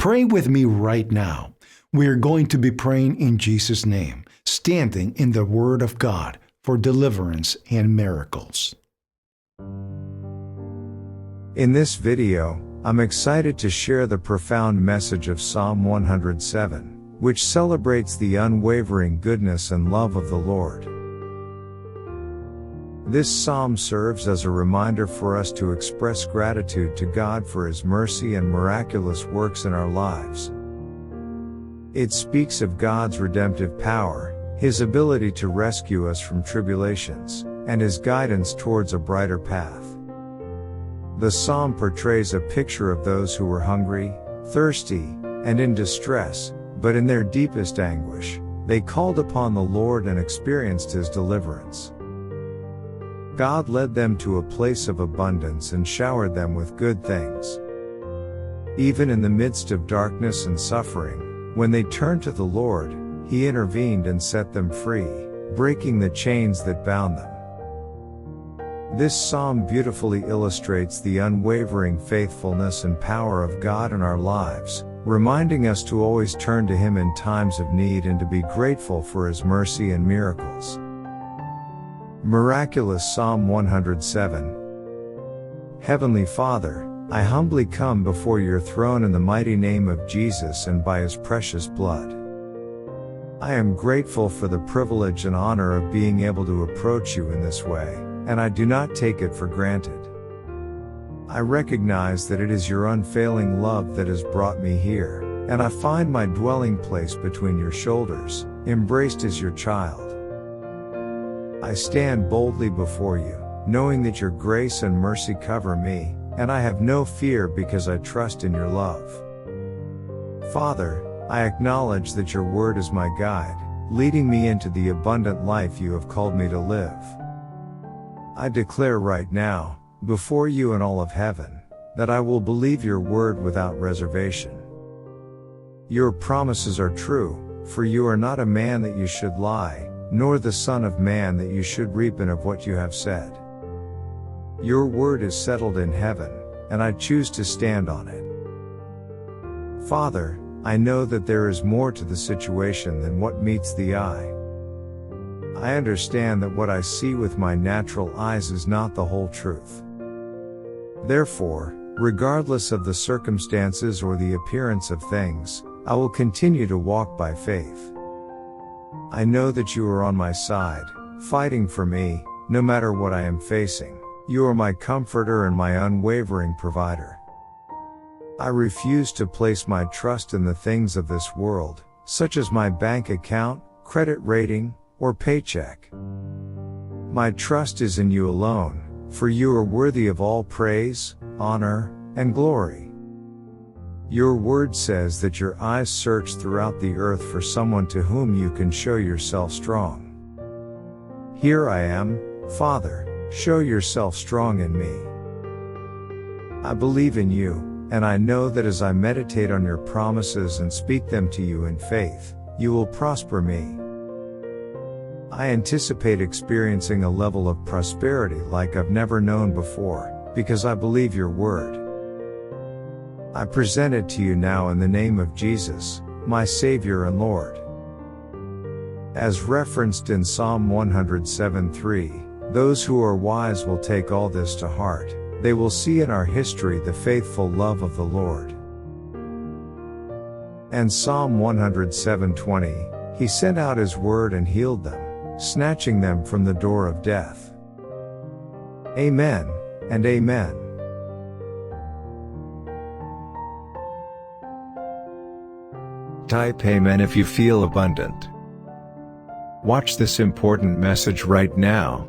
Pray with me right now. We are going to be praying in Jesus' name, standing in the Word of God for deliverance and miracles. In this video, I'm excited to share the profound message of Psalm 107, which celebrates the unwavering goodness and love of the Lord. This psalm serves as a reminder for us to express gratitude to God for His mercy and miraculous works in our lives. It speaks of God's redemptive power, His ability to rescue us from tribulations, and His guidance towards a brighter path. The psalm portrays a picture of those who were hungry, thirsty, and in distress, but in their deepest anguish, they called upon the Lord and experienced His deliverance. God led them to a place of abundance and showered them with good things. Even in the midst of darkness and suffering, when they turned to the Lord, He intervened and set them free, breaking the chains that bound them. This psalm beautifully illustrates the unwavering faithfulness and power of God in our lives, reminding us to always turn to Him in times of need and to be grateful for His mercy and miracles. Miraculous Psalm 107. Heavenly Father, I humbly come before your throne in the mighty name of Jesus and by His precious blood. I am grateful for the privilege and honor of being able to approach you in this way, and I do not take it for granted. I recognize that it is your unfailing love that has brought me here, and I find my dwelling place between your shoulders, embraced as your child. I stand boldly before you, knowing that your grace and mercy cover me, and I have no fear because I trust in your love. Father, I acknowledge that your word is my guide, leading me into the abundant life you have called me to live. I declare right now, before you and all of heaven, that I will believe your word without reservation. Your promises are true, for you are not a man that you should lie, nor the Son of Man that you should repent of what you have said. Your word is settled in heaven, and I choose to stand on it. Father, I know that there is more to the situation than what meets the eye. I understand that what I see with my natural eyes is not the whole truth. Therefore, regardless of the circumstances or the appearance of things, I will continue to walk by faith. I know that you are on my side, fighting for me, no matter what I am facing. You are my comforter and my unwavering provider. I refuse to place my trust in the things of this world, such as my bank account, credit rating, or paycheck. My trust is in you alone, for you are worthy of all praise, honor, and glory. Your word says that your eyes search throughout the earth for someone to whom you can show yourself strong. Here I am, Father, show yourself strong in me. I believe in you, and I know that as I meditate on your promises and speak them to you in faith, you will prosper me. I anticipate experiencing a level of prosperity like I've never known before, because I believe your word. I present it to you now in the name of Jesus, my Savior and Lord. As referenced in Psalm 107:3, those who are wise will take all this to heart. They will see in our history the faithful love of the Lord. And Psalm 107:20, He sent out His word and healed them, snatching them from the door of death. Amen, and amen. Type Amen if you feel abundant. Watch this important message right now.